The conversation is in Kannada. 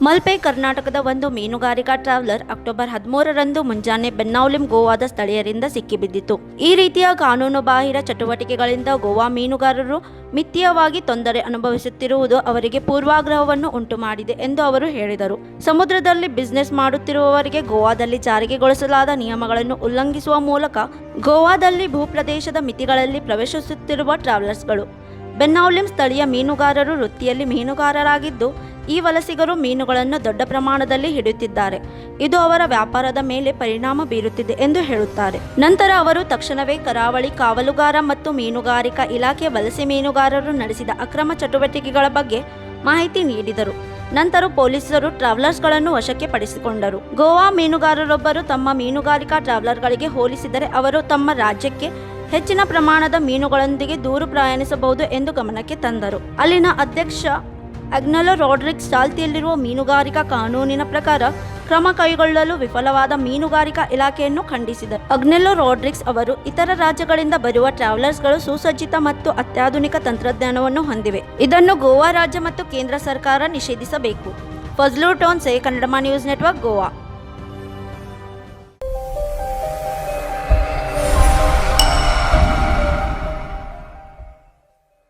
ಮಲ್ಪೆ ಕರ್ನಾಟಕದ ಒಂದು ಮೀನುಗಾರಿಕಾ ಟ್ರಾವೆಲರ್ ಅಕ್ಟೋಬರ್ 13ರಂದು ಮುಂಜಾನೆ ಬೆನ್ನೌಲಿಂ ಗೋವಾದ ಸ್ಥಳೀಯರಿಂದ ಸಿಕ್ಕಿಬಿದ್ದಿತು. ಈ ರೀತಿಯ ಕಾನೂನುಬಾಹಿರ ಚಟುವಟಿಕೆಗಳಿಂದ ಗೋವಾ ಮೀನುಗಾರರು ಮಿಥ್ಯವಾಗಿ ತೊಂದರೆ ಅನುಭವಿಸುತ್ತಿರುವುದು ಅವರಿಗೆ ಪೂರ್ವಾಗ್ರಹವನ್ನು ಉಂಟು ಮಾಡಿದೆ ಎಂದು ಅವರು ಹೇಳಿದರು. ಸಮುದ್ರದಲ್ಲಿ ಬಿಸಿನೆಸ್ ಮಾಡುತ್ತಿರುವವರಿಗೆ ಗೋವಾದಲ್ಲಿ ಜಾರಿಗೆಗೊಳಿಸಲಾದ ನಿಯಮಗಳನ್ನು ಉಲ್ಲಂಘಿಸುವ ಮೂಲಕ ಗೋವಾದಲ್ಲಿ ಭೂಪ್ರದೇಶದ ಮಿತಿಗಳಲ್ಲಿ ಪ್ರವೇಶಿಸುತ್ತಿರುವ ಟ್ರಾವೆಲರ್ಸ್ಗಳು. ಬೆನ್ನೌಲಿಂ ಸ್ಥಳೀಯ ಮೀನುಗಾರರು ವೃತ್ತಿಯಲ್ಲಿ ಮೀನುಗಾರರಾಗಿದ್ದು, ಈ ವಲಸಿಗರು ಮೀನುಗಳನ್ನು ದೊಡ್ಡ ಪ್ರಮಾಣದಲ್ಲಿ ಹಿಡಿಯುತ್ತಿದ್ದಾರೆ. ಇದು ಅವರ ವ್ಯಾಪಾರದ ಮೇಲೆ ಪರಿಣಾಮ ಬೀರುತ್ತಿದೆ ಎಂದು ಹೇಳುತ್ತಾರೆ. ನಂತರ ಅವರು ತಕ್ಷಣವೇ ಕರಾವಳಿ ಕಾವಲುಗಾರ ಮತ್ತು ಮೀನುಗಾರಿಕಾ ಇಲಾಖೆ ವಲಸೆ ಮೀನುಗಾರರು ನಡೆಸಿದ ಅಕ್ರಮ ಚಟುವಟಿಕೆಗಳ ಬಗ್ಗೆ ಮಾಹಿತಿ ನೀಡಿದರು. ನಂತರ ಪೊಲೀಸರು ಟ್ರಾವೆಲರ್ಸ್ಗಳನ್ನು ವಶಕ್ಕೆ ಪಡಿಸಿಕೊಂಡರು. ಗೋವಾ ಮೀನುಗಾರರೊಬ್ಬರು ತಮ್ಮ ಮೀನುಗಾರಿಕಾ ಟ್ರಾವೆಲರ್ಗಳಿಗೆ ಹೋಲಿಸಿದರೆ ಅವರು ತಮ್ಮ ರಾಜ್ಯಕ್ಕೆ ಹೆಚ್ಚಿನ ಪ್ರಮಾಣದ ಮೀನುಗಳೊಂದಿಗೆ ದೂರ ಪ್ರಯಾಣಿಸಬಹುದು ಎಂದು ಗಮನಕ್ಕೆ ತಂದರು. ಅಲ್ಲಿನ ಅಧ್ಯಕ್ಷ ಅಗ್ನೆಲೋ ರಾಡ್ರಿಗ್ಸ್ ಚಾಲ್ತಿಯಲ್ಲಿರುವ ಮೀನುಗಾರಿಕಾ ಕಾನೂನಿನ ಪ್ರಕಾರ ಕ್ರಮ ಕೈಗೊಳ್ಳಲು ವಿಫಲವಾದ ಮೀನುಗಾರಿಕಾ ಇಲಾಖೆಯನ್ನು ಖಂಡಿಸಿದರು. ಅಗ್ನೆಲೋ ರಾಡ್ರಿಗ್ಸ್ ಅವರು ಇತರ ರಾಜ್ಯಗಳಿಂದ ಬರುವ ಟ್ರಾವೆಲರ್ಸ್ಗಳು ಸುಸಜ್ಜಿತ ಮತ್ತು ಅತ್ಯಾಧುನಿಕ ತಂತ್ರಜ್ಞಾನವನ್ನು ಹೊಂದಿವೆ. ಇದನ್ನು ಗೋವಾ ರಾಜ್ಯ ಮತ್ತು ಕೇಂದ್ರ ಸರ್ಕಾರ ನಿಷೇಧಿಸಬೇಕು. ಫಜ್ಲುರ್ ಟೋನ್ಸೆ, ಕನ್ನಡ ನ್ಯೂಸ್ ನೆಟ್ವರ್ಕ್, ಗೋವಾ.